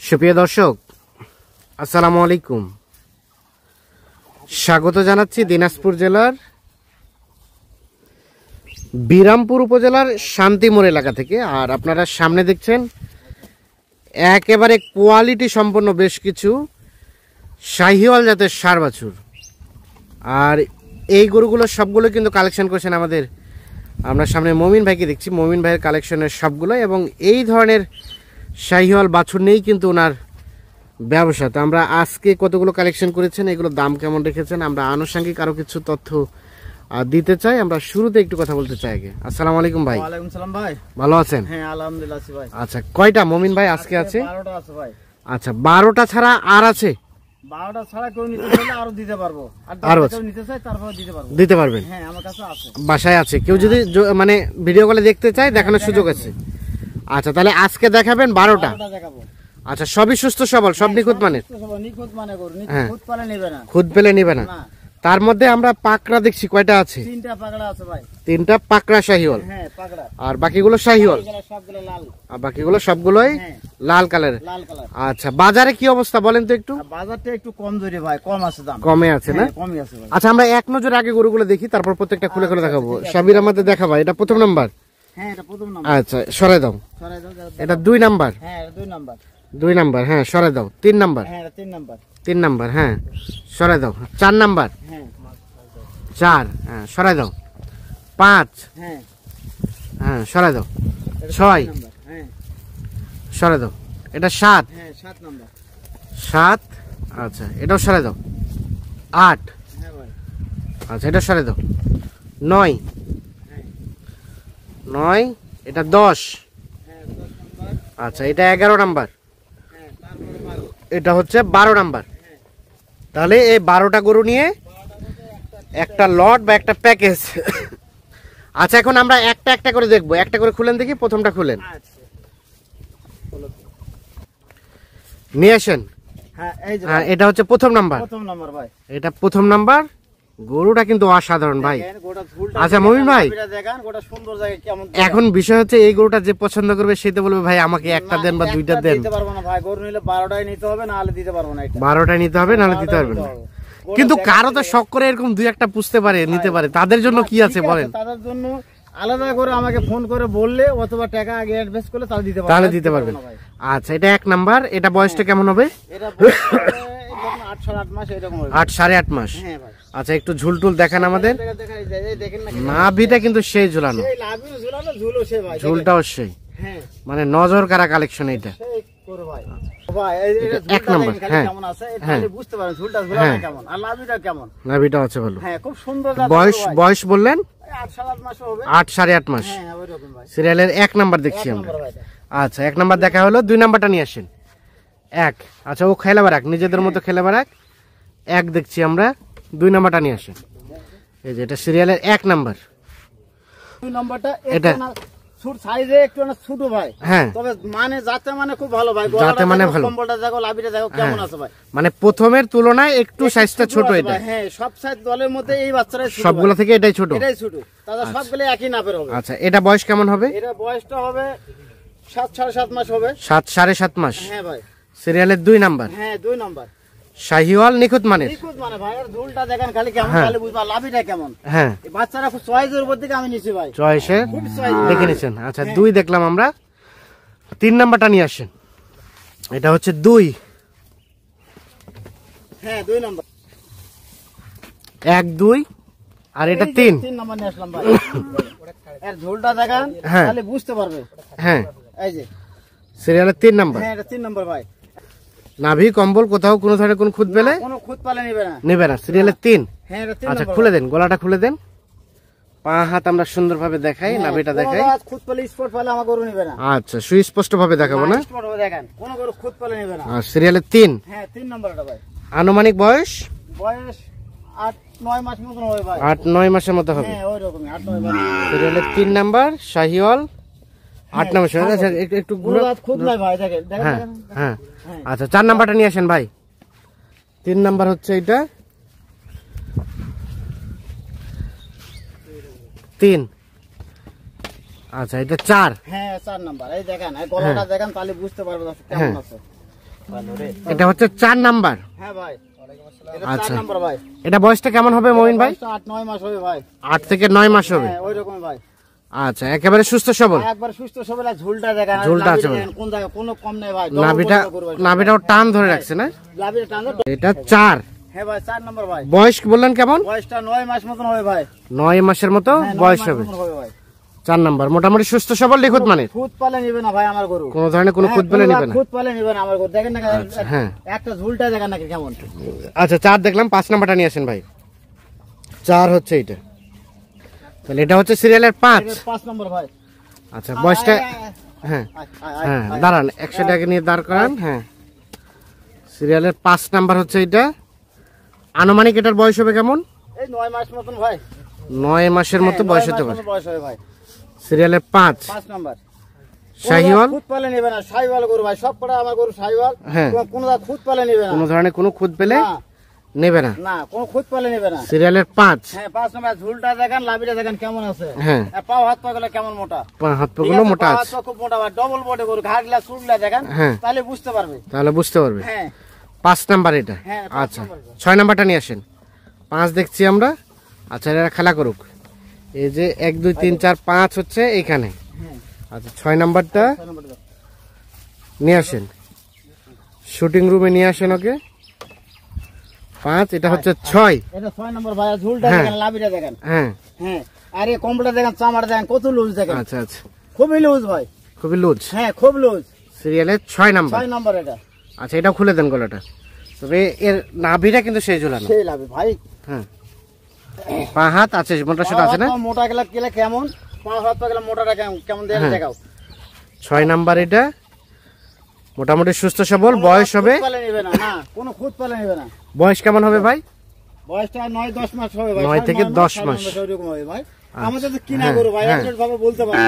সুপ্রিয় দর্শক, আসসালামু আলাইকুম। স্বাগত জানাচ্ছি দিনাজপুর জেলার বিরামপুর উপজেলার শান্তিমোড় এলাকা থেকে। আর আপনারা সামনে দেখছেন একেবারে কোয়ালিটি সম্পন্ন বেশ কিছু শাহিওয়াল জাতের ষাঁড় বাছুর। আর এই গরুগুলো সবগুলো কিন্তু কালেকশন করেছেন আমরা সামনে মমিন ভাইকে দেখছি। মমিন ভাইয়ের কালেকশনের সবগুলো এবং এই ধরনের শাহিওয়াল বাছুর নেই কিন্তু ওনার ব্যবসা। তো আমরা আজকে কতগুলো কালেকশন করেছেন, এগুলো দাম কেমন রেখেছেন, আমরা আনুষঙ্গিক আরো কিছু তথ্য দিতে চাই। আমরা শুরুতে একটু কথা বলতে চাই আগে। আসসালামু আলাইকুম ভাই। ওয়ালাইকুম সালাম ভাই। ভালো আছেন? হ্যাঁ আলহামদুলিল্লাহ আছি ভাই। আচ্ছা, কয়টা মমিন ভাই আজকে আছে? 12টা আছে ভাই। আচ্ছা, 12টা ছাড়া আর আছে? 12টা ছাড়া কেউ নিতে চাইলে আরো দিতে পারবো। আর কেউ নিতে চাই তারপর দিতে পারবো। দিতে পারবেন? হ্যাঁ আমার কাছে আছে, বাসায় আছে। কেউ যদি মানে ভিডিও কলে দেখতে চায় দেখানোর সুযোগ আছে? আচ্ছা, তাহলে আজকে দেখাবেন 12টা। দেখাবো। আচ্ছা, সবই সুস্থ সবল, সব নিখুঁত মানের? নিখুঁত মানে করুন, খুদ পালে নেবে না। খুদ পেলে নেবে না। তার মধ্যে আমরা পাকড়া দেখছি, কয়টা আছে? 3টা পাকড়া আছে ভাই। 3টা পাকড়া শাহিওয়াল। হ্যাঁ পাকড়া। আর বাকিগুলো শাহিওয়াল? সবগুলো লাল। আর বাকিগুলো সবগুলোই লাল কালার। লাল কালার। আচ্ছা, বাজারে কি অবস্থা বলেন তো একটু? বাজারটা একটু কম জোরে ভাই, কম আছে দাম। কমে আছে না? কমই আছে ভাই। আচ্ছা, আমরা এক নজরে আগে গরুগুলো দেখি, তারপর প্রত্যেকটা খুলে খুলে দেখাবো। সাবির আমাদের দেখাবা। এটা প্রথম নাম্বার? হ্যাঁ এটা প্রথম নাম্বার। আচ্ছা, সরাই দাও। সরাই দাও। এটা 2 নাম্বার? হ্যাঁ এটা 2 নাম্বার। 2 নাম্বার, হ্যাঁ সরাই দাও। 3 নাম্বার? হ্যাঁ এটা 3 নাম্বার। 3 নাম্বার, হ্যাঁ সরাই দাও। 4 নাম্বার? হ্যাঁ 4, হ্যাঁ সরাই দাও। 5, হ্যাঁ হ্যাঁ সরাই দাও। 6, নাম্বার। হ্যাঁ সরাই দাও। এটা 7? হ্যাঁ 7 নাম্বার। 7, আচ্ছা এটাও সরাই দাও। 8, হ্যাঁ ভাই। আচ্ছা এটা সরাই দাও। 9, হ্যাঁ 9, এটা 10। হ্যাঁ 10 নাম্বার। আচ্ছা এটা 11 নাম্বার। হ্যাঁ তারপরে 12। এটা হচ্ছে 12 নাম্বার। তাহলে এই 12টা গরু নিয়ে একটা লট বা একটা প্যাকেজ। আচ্ছা, এখন আমরা একটা একটা করে দেখবো। একটা করে খুলেন দেখি, প্রথমটা খুলেন। নিয়ে আসেন। হ্যাঁ এই যে হ্যাঁ, এটা হচ্ছে প্রথম নাম্বার। প্রথম নাম্বার ভাই। এটা প্রথম নাম্বার। গরুটা কিন্তু অসাধারণ ভাই। দেখেন গোটা ঝুলটা। আচ্ছা মমিন ভাই, দেখেন গোটা সুন্দর জায়গা কেমন। এখন বিষয় হচ্ছে এই গরুটা যে পছন্দ করবে সে তো বলবে ভাই আমাকে একটা দেন বা দুইটা দেন। দিতে পারবো না ভাই, গরু নিলে 12টাই নিতে হবে, না হলে দিতে পারবো না। এটা 12টাই নিতে হবে, নাহলে দিতে পারবেন না। কিন্তু কারো তো শখ করে এরকম দুই একটা পুষতে পারে, নিতে পারে, তাদের জন্য কি আছে বলেন? তাদের জন্য আলাদা করে আমাকে ফোন করে বললে অথবা টাকা আগে অ্যাডভান্স করলে তাহলে দিতে পারবেন। আচ্ছা, এটা 1 নাম্বার। এটা বয়সটা কেমন হবে? এটা 8 সাড়ে 8 মাস এরকম হবে। 8 সাড়ে 8 মাস। হ্যাঁ ভাই। আচ্ছা, একটু ঝুলটুল দেখান আমাদের। দেখেন না নাভিটা কিন্তু সেই ঝুলানো, এই লাভিও ঝুলানো, ঝুলো সে ভাই। ঝুলটাও সেই, হ্যাঁ মানে নজর কারা কালেকশন এটা। সেই করো ভাই। ভাই এই এটা ঝুলটা 1 নাম্বার। দেখেন হ্যাঁ কেমন আছে, এটা বুঝতে পারেন ঝুলটা ঝুলানো কেমন আর লাভিটা কেমন। নাভিটা আছে ভালো। হ্যাঁ খুব সুন্দর। বয়স বললেন 8 সাড়ে 8 মাস হবে। 8 সাড়ে 8 মাস। হ্যাঁ ওইরকম ভাই। সিরিয়ালের 1 নাম্বার দেখছি আমরা। আচ্ছা, 1 নাম্বার দেখা হলো। 2 নাম্বারটা নিয়ে আসেন। 1, আচ্ছা ও খেলে বেড়াক, নিজেদের মতো খেলে বেড়াক। 1 দেখছি আমরা। 2 নাম্বারটা নিয়ে আসেন। এই যে এটা সিরিয়ালের 1 নাম্বার। 2 নাম্বারটা এটা ছোট সাইজে একটু না ছোট ভাই। হ্যাঁ তবে মানে যাতে মানে খুব ভালো ভাই। যাতে মানে ভালো। কম্বলটা দেখো, লাভিটা দেখো কেমন আছে ভাই। মানে প্রথমের তুলনায় একটু সাইজটা ছোট এটা। হ্যাঁ সব সাইজ দলের মধ্যে এই বাচ্চারাই ছোট। সবগুলো থেকে এটাই ছোট। এটাই ছোট। তাহলে সবগুলো একই নাপের হবে। আচ্ছা, এটা বয়স কেমন হবে? এটা বয়সটা হবে 7 সাড়ে 7 মাস হবে। 7 সাড়ে 7 মাস। হ্যাঁ ভাই। সিরিয়ালের 2 নাম্বার। হ্যাঁ 2 নাম্বার। শাহিওয়াল নিখুঁত মানের। নিখুঁত মানে ভাই, আর ঝুলটা দেখেন খালি কেমন, খালি বুঝবা লাভিটা কেমন। হ্যাঁ এই বাচ্চারা খুব চয়েসের উপর থেকে আমি নিছি ভাই। চয়েসে দেখে নিছেন। আচ্ছা 2 দেখলাম আমরা। 3 নাম্বারটা নিয়ে আসেন। এটা হচ্ছে 2। হ্যাঁ 2 নাম্বার। 1 2 আর এটা 3। 3 নাম্বার নিয়ে আসলাম ভাই। এর ঝুলটা দেখেন খালি বুঝতে পারবে। হ্যাঁ এই যে সিরিয়ালের 3 নাম্বার। হ্যাঁ এটা 3 নাম্বার ভাই। নাভি কম্বল কোথাও কোনো ধরনের কোন খুদ পেলে কোনো খুদ পালে নেবে না। নেবে না। সিরিয়ালের 3। হ্যাঁ এটা 3 আচ্ছা নাম্বার। খুলে দেন, গলাটা খুলে দেন। পা হাত আমরা সুন্দরভাবে দেখাই, নাভিটা দেখাই। খুদ পালে স্পট পালে আমার গরু নেবে না। আচ্ছা সুস্পষ্ট ভাবে দেখাবো না? স্পট হবে দেখেন, কোন গরু খুদ পালে নেবে না। আর সিরিয়ালের 3। হ্যাঁ 3 নাম্বারটা ভাই। আনুমানিক বয়স বয়স 8 9 মাস মতন হবে ভাই। 8 9 মাসের মতো হবে। হ্যাঁ ওইরকমই 8 9 মাস। সিরিয়ালের 3 নাম্বার শাহিওয়াল 8 নাম্বার। আচ্ছা একটু গরু খুদ নাই ভাই, দেখেন হ্যাঁ দেখেন। হ্যাঁ। আচ্ছা 4 নাম্বারটা নিয়ে আসেন ভাই। 3 নাম্বার হচ্ছে এটা 3। আচ্ছা এটা 4। হ্যাঁ 4 নাম্বার। এই দেখেন এই গলাটা দেখেন তাহলে বুঝতে পারবে কেমন আছে। এটা হচ্ছে 4 নাম্বার। হ্যাঁ ভাই, এটা আচ্ছা। 4 নাম্বার ভাই। এটা বয়সটা কেমন হবে মমিন ভাই? 8-9 মাস হবে ভাই। 8 থেকে 9 মাস হবে। হ্যাঁ, ওই রকম ভাই। আচ্ছা, একেবারে সুস্থ সবল। একবার সুস্থ সবল, আর ঝুলটা দেখেন, ঝুলটা আছে ভাই। কোন জায়গায় কোনো কম নাই ভাই। নাভিটাও টান ধরে রাখছে না? লাভিটা টান ধরে। এটা 4। হ্যাঁ ভাই, 4 নাম্বার ভাই। বয়স বললেন কেমন? বয়সটা 9 মাস মতন হবে ভাই। 9 মাসের মতো হ্যাঁ, 9 বয়স মাস হবে। মতন হবে ভাই। 4 নাম্বার, মোটামুটি সুস্থ সবল, নিখুঁত মানের। খুদ পালে নিবে না ভাই আমার গরু। কোন ধরনের কোনো খুঁত পেলে নিবে না। খুদ পালে নিবে না আমার গরু। দেখেন না, হ্যাঁ। একটা ঝুলটা দেখেন নাকি কেমন। আচ্ছা, 4 দেখলাম, 5 নাম্বারটা নিয়ে আসেন ভাই। 4 হচ্ছে এটা, তাহলে এটা হচ্ছে সিরিয়ালের 5। 5 নাম্বার ভাই। আচ্ছা, বয়সটা হ্যাঁ হ্যাঁ দাঁড়ান, 100 টাকা নিয়ে দাঁড় করান। হ্যাঁ, সিরিয়ালের 5 নাম্বার হচ্ছে এটা। আনুমানিক এটার বয়স হবে কেমন? এই 9 মাস মতন ভাই। 9 মাসের মতো বয়স হতে পারে। বয়স হবে ভাই। সিরিয়ালের 5 নাম্বার। শাহিওয়াল। খুদ পালে নেবে না, শাহিওয়াল গরু ভাই। সব কটা আমার গরু শাহিওয়াল। হ্যাঁ। কোনো খুদ পালে নেবে না। কোনো ধরনের কোনো খুঁত পেলে না, নেবে না। না, কোনো খুদ পালে নেবে না। সিরিয়ালের 5। হ্যাঁ, 5 নাম্বার। ঝুলটা দেখেন, লাভিটা দেখেন কেমন আছে। হ্যাঁ, আর পাও হাত পা গুলো কেমন মোটা। হাত পাগুলো মোটা পাও হাত আছে। পা খুব মোটা ভাই। ডবল বডি গরু, ঘাড়গুলা চুলগুলা দেখেন, হ্যাঁ। তাহলে বুঝতে পারবে। তাহলে বুঝতে পারবে। হ্যাঁ 5 নাম্বার এটা। হ্যাঁ, 5 আচ্ছা, নাম্বার। 6 নাম্বারটা নিয়ে আসেন। 5 দেখছি আমরা। আচ্ছা, এরা খেলা করুক। এই যে 1 2 3 4 5 হচ্ছে এইখানে। হ্যাঁ, আচ্ছা, 6 নাম্বারটা 6 নাম্বারটা দাও। নিয়ে আসেন, শুটিং রুমে নিয়ে আসেন ওকে। 5, এটা হচ্ছে 6। এটা 6 নাম্বার ভাই। আর ঝুলটা হ্যাঁ। দেখেন, লাভিটা দেখেন। হ্যাঁ, হ্যাঁ, আর এই কম্বলটা দেখেন, চামড়া দেখেন কত লুজ দেখেন। আচ্ছা আচ্ছা, খুবই লুজ ভাই। খুবই লুজ। হ্যাঁ, খুব লুজ। সিরিয়ালের 6 নাম্বার। 6 নাম্বার এটা। আচ্ছা, এটাও খুলে দেন গলাটা। তবে এর নাভিটা কিন্তু সেই ঝুলানো। সেই লাভে ভাই। হ্যাঁ, পা হাত আছে, মোটা সোটা আছে না? পাও মোটা গেলে গেলে কেমন, পাও হাত পা গেলে মোটাটা কেমন দেখেন, হ্যাঁ। দেখাও। 6 নাম্বার এটা, মোটামুটি সুস্থ সবল। বয়স হবে, খুদ পালে নেবে না, না, কোনো খুদ পালে নেবে না। বয়স কেমন হবে ভাই? বয়সটা 9-10 মাস হবে ভাই। 9 থেকে 10 মাস। ওইরকম হবে ভাই। আমাদের তো কিনা হ্যাঁ, গরু ভাই, হ্যাঁ। একটু ভাবে বলতে পারি,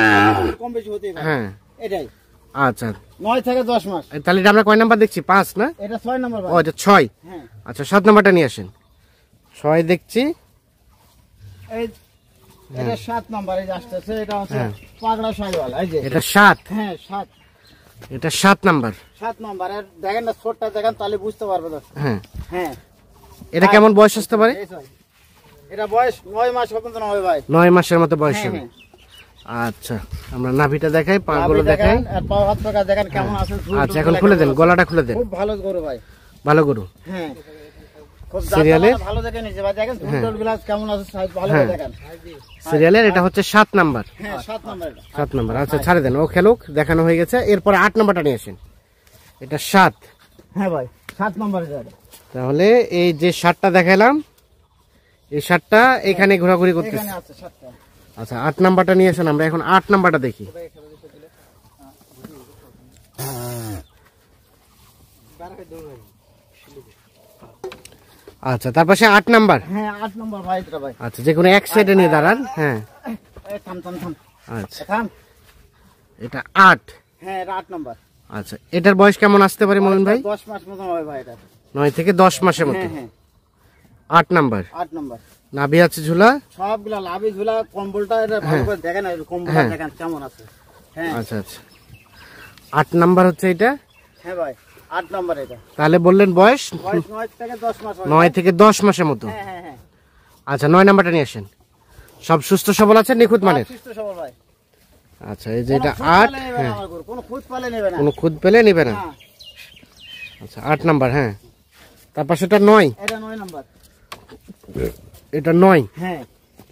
কম বেশি হতেই পারে। হ্যাঁ, এটাই আচ্ছা। 9 থেকে 10 মাস। তাহলে এটা আমরা কয় নাম্বার দেখছি? 5 না? এটা 6 নাম্বার ভাই। ও, এটা 6। হ্যাঁ, আচ্ছা, 7 নাম্বারটা নিয়ে আসেন। 6 দেখছি। এই এটা 7 নাম্বার। এই যে আসতেছে, এটা হচ্ছে হ্যাঁ। পাগড়া শাহিওয়াল। এই যে এটা 7। হ্যাঁ, 7 এটা 7 নাম্বার। 7 নাম্বার। আর দেখেন না, ছোটটা দেখেন, তাহলে বুঝতে পারবে তো। হ্যাঁ, হ্যাঁ, এটা কেমন বয়স আসতে পারে? এই ছয়। এটা বয়স 9 মাস পর্যন্ত হবে ভাই। 9 মাসের মতো বয়স হ্যাঁ, হবে। হ্যাঁ। আচ্ছা, আমরা নাভিটা দেখাই, পাগুলো লাভি দেখাই। দেখেন, আর পাও হাত পা দেখেন কেমন আছে। ঝুল আচ্ছা, টুল এখন গুলা খুলে দেন, কেমন আছে। গলাটা খুলে দেন। খুব ভালো গরু ভাই। ভালো গরু। হ্যাঁ, খুব সিরিয়ালের? জাতটা ভালো দেখে নিচে ভাই। দেখেন ঝুল টুল গুলা কেমন আছে, সাইজ ভালো হ্যাঁ। করে দেখেন। সিরিয়ালের এটা হচ্ছে 7 নাম্বার। হ্যাঁ, 7 নাম্বার এটা। 7 নাম্বার। আচ্ছা, ছাড়ে দেন, ও খেলুক, দেখানো হয়ে গেছে। এরপরে 8 নাম্বারটা নিয়ে আসেন। এটা 7। হ্যাঁ ভাই, 7 নাম্বার এটা। তাহলে এই যে 7টা দেখালাম, এই 7টা এখানে ঘোরাঘুরি করতেছে। এখানে আছে 7টা। আচ্ছা, 8 নাম্বারটা নিয়ে আসেন, আমরা এখন 8 নাম্বারটা দেখি। আচ্ছা, তার পাশে 8 নাম্বার। হ্যাঁ, 8 নাম্বার ভাই এটা ভাই। আচ্ছা, যে কোনো এক সাইডে নিয়ে দাঁড়ান। হ্যাঁ, এই থাম থাম থাম। আচ্ছা, থাম। এটা 8। হ্যাঁ, এটা 8 নাম্বার। আচ্ছা, এটার বয়স কেমন আসতে পারে মমিন ভাই? 10 মাস মতন হবে ভাই এটা। 9 থেকে 10 মাসের মতো। হ্যাঁ, হ্যাঁ, 8 নাম্বার। 8 নাম্বার। নাভি আছে ঝুলা। সবগুলা লাভি ঝুলা, কম্বলটা এটা ভালো করে দেখেন, আর কম্বলটা হ্যাঁ। দেখেন কেমন আছে। হ্যাঁ, আচ্ছা আচ্ছা, 8 নাম্বার হচ্ছে এটা। হ্যাঁ ভাই, 8 নাম্বার এটা। তাহলে বললেন বয়স বয়স 9 থেকে 10 মাস হবে। 9 থেকে 10 মাসের মতো। হ্যাঁ, হ্যাঁ, হ্যাঁ। আচ্ছা, 9 নাম্বারটা নিয়ে আসেন। সব সুস্থ সবল আছে, নিখুঁত মানের। সুস্থ সবল ভাই। আচ্ছা, এই যে এটা কোনো খুদ 8। পালে নেবে না হ্যাঁ, আমার গরু, কোনো খুদ পালে নেবে না। কোনো খুদ পেলে নিবে না। হ্যাঁ, আচ্ছা, 8 নাম্বার। হ্যাঁ, তার পাশে এটা 9। এটা 9 নাম্বার। এটা 9। হ্যাঁ,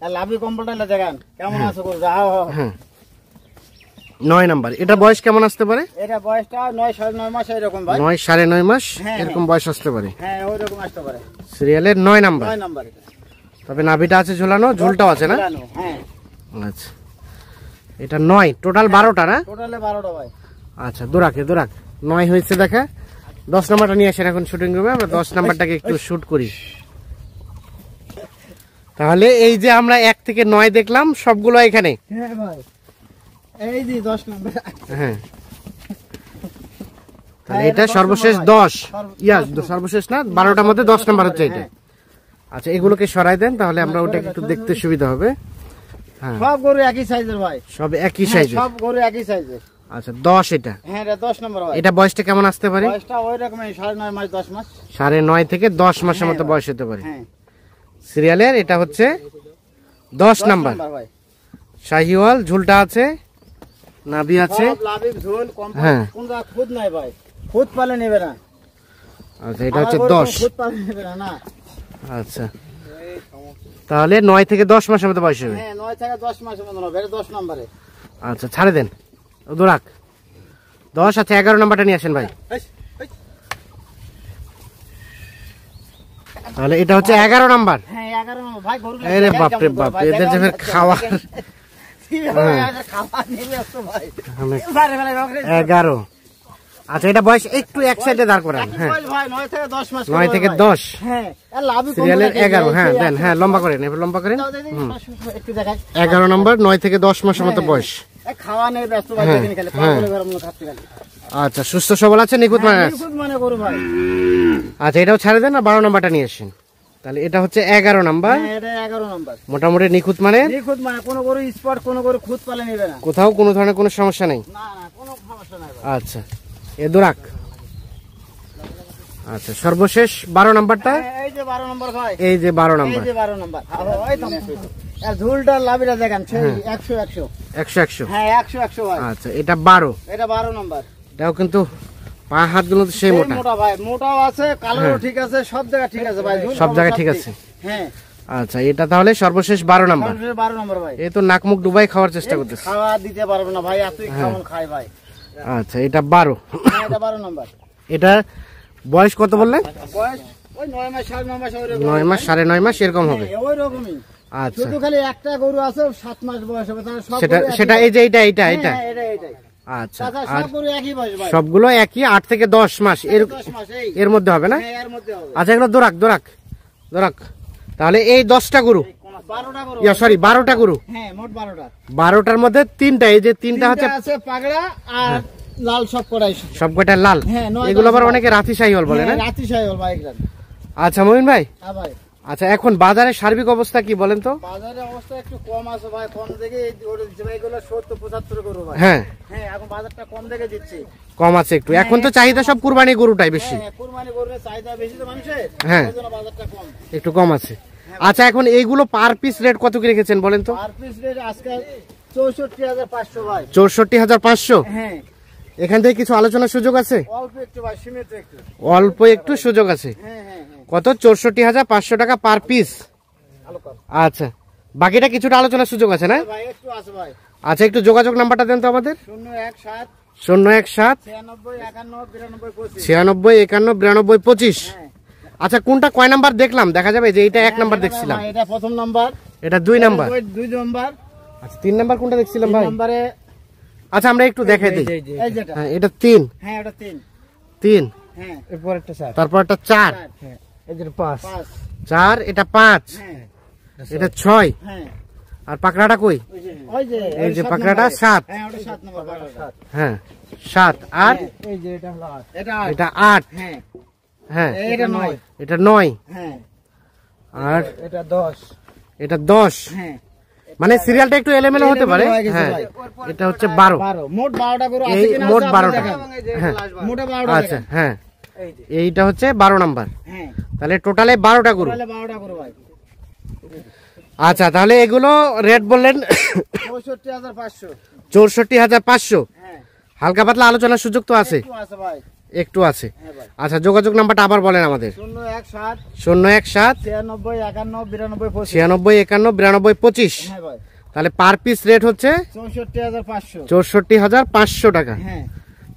আর লাভি কম্বলটা দেখেন কেমন আছে গরু। যাও, হ্যাঁ, 9 নাম্বার। এটা বয়স কেমন আসতে পারে? এটা বয়সটা 9 9.5 মাস এরকম ভাই। 9 9.5 মাস হ্যাঁ, এরকম বয়স আসতে পারে। হ্যাঁ, ওই রকম আসতে পারে। সিরিয়ালের 9 নাম্বার। 9 নাম্বার এটা। তবে নাভিটা আছে ঝুলানো, ঝুলটাও আছে না? ঝুলানো, হ্যাঁ। আচ্ছা, এটা 9, টোটাল 12টা না? টোটালে 12টা ভাই। আচ্ছা, দোরাক 9 হয়েছে দেখা। 10 নাম্বারটা নিয়ে আসেন এখন শুটিং রুমে, আমরা 10 নাম্বারটাকে একটু শুট করি। তাহলে এই যে আমরা 1 থেকে 9 দেখলাম, সবগুলো এখানে। হ্যাঁ ভাই, এই যে 10 নাম্বার। হ্যাঁ, তাহলে এটা সর্বশেষ 10। সর্বশেষ না, 12টার মধ্যে 10 নাম্বার হচ্ছে এটা। আচ্ছা, এগুলোকে সরাই দেন, তাহলে আমরা ওটাকে একটু দেখতে সুবিধা হবে। হ্যাঁ, সব গরু একই সাইজের ভাই। সব একই সাইজের। সব গরু একই সাইজের। আচ্ছা 10 এটা। হ্যাঁ এটা 10 নম্বর ভাই। এটা বয়সটা কেমন আসতে পারে? বয়সটা ওই রকমই 9.5 মাস 10 মাস। 9.5 থেকে 10 মাসের মতো বয়স হতে পারে। হ্যাঁ সিরিয়ালের এটা হচ্ছে 10 নাম্বার। ভাই। শাহিওয়াল, ঝুলটা আছে, নাভি আছে। সব লাভিক ঝোল কম, হ্যাঁ। কোনটা খুদ নাই ভাই, খুদ পালে নেবে না। আচ্ছা এটা হচ্ছে আমার 10। খুদ পালে নেবে না না। আচ্ছা তাহলে 9 থেকে 10 মাসের মতো বয়স হবে। হ্যাঁ 9 থেকে 10 মাসের মতো হবে, এটা 10 নম্বরে। আচ্ছা ছাড়ে দেন, দুরাক 10। আচ্ছা 11 নাম্বারটা নিয়ে আসেন ভাই। তাহলে এটা হচ্ছে 11 নাম্বার। হ্যাঁ 11 নম্বর ভাই। গরু আরে বাপ রে বাপ, এদের যে ফের খাওয়া। খাওয়া নেবে আসতো ভাই। 11। আচ্ছা এটা বয়স একটু এক সাইডে দাঁড় করান। হ্যাঁ ভাই 9 থেকে 10 মাস। 9 থেকে 10। হ্যাঁ আর লাভই কম। সিরিয়ালের 11। হ্যাঁ দেন, হ্যাঁ লম্বা করেন, এবার লম্বা করেন। একটু দেখাই। 11 নাম্বার, 9 থেকে 10 মাসের মতো বয়স। খাওয়া নেই ব্যস্ত ভাই, দেখেন খালি পাগল ঘর মনে খাচ্ছে খালি। আচ্ছা সুস্থ সবল আছে, নিখুঁত মানে আছে। নিখুঁত মানে গরু ভাই। আচ্ছা এটাও ছাড়ে দেন, আর 12 নাম্বারটা নিয়ে আসেন। তাহলে এটা হচ্ছে 11 নাম্বার। হ্যাঁ এটা 11 নাম্বার। মোটামুটি নিখুঁত মানে, নিখুঁত মানে কোনো গরু স্পট, কোনো গরু খুদ পালে নেবে না। কোথাও কোনো ধরনের কোনো সমস্যা নেই। না না কোনো সমস্যা নাই ভাই। আচ্ছা এ দুরাক। আচ্ছা সর্বশেষ 12 নাম্বারটা। এই যে 12 নম্বর ভাই। এই যে 12 এই নাম্বার। যে 12 নম্বর। ওই তো আর ঝুলটা লাভিটা দেখেন, সেই 100 100। 100 হ্যাঁ 100 100 ভাই। আচ্ছা এটা 12। এটা 12 নম্বর। এটাও কিন্তু পা হাতগুলো তো সেই মোটা। মোটা ভাই, মোটাও আছে, কালোও ঠিক আছে, সব জায়গা ঠিক আছে ভাই। ঝুল সব জায়গায় ঠিক আছে। হ্যাঁ আচ্ছা এটা তাহলে সর্বশেষ 12 নাম্বার। 12 নম্বর ভাই। এই তো নাক মুখ ডুবাই খাওয়ার চেষ্টা করতেছে। খাওয়া দিতে পারবে না ভাই, এতই খাওয়ান খায় ভাই। আচ্ছা এটা 12। হ্যাঁ এটা 12 নম্বর। এটা বয়স কত বললেন? বয়স ওই 9 মাস 9.5 মাস ওই রকম। 9 মাস 9.5 মাস এরকম হবে। ওই রকমই। আচ্ছা শুধু খালি একটা গরু আছে 7 মাস বয়স হবে, তাহলে সব সেটা এই যে এটা এটা এটা। হ্যাঁ এটাই। আচ্ছা তাছাড়া আর সব গরু একই বয়স ভাই। সবগুলো একই 8 থেকে 10 মাস এর 10 মাস এই। এর মধ্যে হবে না? হ্যাঁ এর মধ্যে হবে। আচ্ছা এগুলো দোরাক। তাহলে এই 10টা গরু, 12টা গরু। সরি 12টা গরু। হ্যাঁ মোট 12টা। 12টার মধ্যে 3টা, এই যে 3টা হচ্ছে আছে পাগড়া আর লাল সব করাই। সবকটা লাল। হ্যাঁ, 9 এগুলো আবার লাল। অনেকে রাতি শাহিওয়াল বলে না? রাতি সাহেব ভাই এগুলা। আচ্ছা মমিন ভাই, হ্যাঁ ভাই। আচ্ছা এখন বাজারের সার্বিক অবস্থা কি বলেন তো? বাজারের অবস্থা একটু কম আছে ভাই, কম দেখে এগুলো 70-75 গরু ভাই। হ্যাঁ হ্যাঁ এখন বাজারটা কম দেখে দিচ্ছি। কম আছে একটু। এখন তো চাহিদা সব কুরবানি গরুটাই বেশি। হ্যাঁ কুরবানি গরুর চাহিদা বেশি তো মানুষের, হ্যাঁ। এই জন্য বাজারটা কম। একটু কম আছে। আচ্ছা এখন এইগুলো পার পিস রেট কত কি রেখেছেন বলেন তো? পার পিস রেট আজকে 64,500 ভাই। 64,500। হ্যাঁ এখান থেকে কিছু আলোচনার সুযোগ আছে? অল্প একটু ভাই, সীমিত একটু। অল্প একটু সুযোগ আছে। হ্যাঁ হ্যাঁ হ্যাঁ কত? 64,500 টাকা পার পিস। ভালো কর আচ্ছা বাকিটা কিছুটা আলোচনার সুযোগ আছে না? ভাই, একটু আছে ভাই। আচ্ছা একটু যোগাযোগ নাম্বারটা দেন তো আমাদের। 017 017 96 51 92 25। 96 51 92 25। হ্যাঁ আচ্ছা কোনটা কয় নাম্বার দেখলাম? দেখা যাবে যে এইটা 1 নাম্বার দেখছিলাম, এটা প্রথম নাম্বার, এটা 2 নাম্বার। 2 নাম্বার, আচ্ছা 3 নাম্বার কোনটা দেখছিলাম ভাই? নম্বরে আচ্ছা আমরা একটু দেখাই দিই। এই যেটা। হ্যাঁ এটা 3। হ্যাঁ এটা 3। 3 হ্যাঁ এরপর একটা 4 তারপর এটা 4। হ্যাঁ এই যে 5 5। 4 এটা 5 হ্যাঁ এটা 6 হ্যাঁ আর পাকড়াটা কই? ওই যে এই যে পাকড়াটা 7। হ্যাঁ ওটা 7 নম্বর পাকড়া। হ্যাঁ 7 আর এই যে এটা হলো 8 এটা এটা 8। হ্যাঁ হ্যাঁ এটা 9। এটা 9 হ্যাঁ আর এটা 10 এটা 10। হ্যাঁ মানে সিরিয়ালটা একটু এলোমেলো হতে পারে। এলোমেলো হয়ে গেছে হ্যাঁ ভাই। এটা হচ্ছে 12। 12 মোট 12টা গরু আছে এই কিনা মোট আছে 12টা। দেখেন। হ্যাঁ মোটা 12টা আচ্ছা দেখেন। হ্যাঁ এই যে এইটা হচ্ছে 12 নাম্বার। হ্যাঁ তাহলে টোটালে 12টা গরু। তাহলে 12টা গরু ভাই। আচ্ছা তাহলে এগুলো রেট বললেন 64,500। 64,500। হ্যাঁ হালকা পাতলা আলোচনার সুযোগ তো আছে? একটু আছে ভাই। একটু আছে। হ্যাঁ ভাই। আচ্ছা যোগাযোগ নাম্বারটা আবার বলেন আমাদের। 017 017 96 51 92 25। 96 51 92 25। হ্যাঁ ভাই। তাহলে পার পিস রেট হচ্ছে 64,500। 64,500 টাকা। হ্যাঁ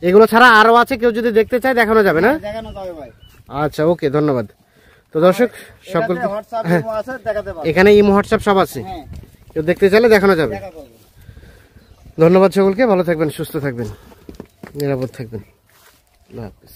এগুলো ছাড়া আরো আছে, কেউ যদি দেখতে চায় দেখানো যাবে না? দেখানো যাবে ভাই। আচ্ছা ওকে ধন্যবাদ। তো দর্শক সকলকে, এটাতে হোয়াটসঅ্যাপ হ্যাঁ ইমো আছে, দেখাতে পারবো। এখানে ইমো হোয়াটসঅ্যাপ সব আছে, হ্যাঁ কেউ দেখতে চাইলে দেখানো যাবে। দেখা করবো। ধন্যবাদ সকলকে, ভালো থাকবেন, সুস্থ থাকবেন, নিরাপদ থাকবেন। আল্লাহ হাফেজ।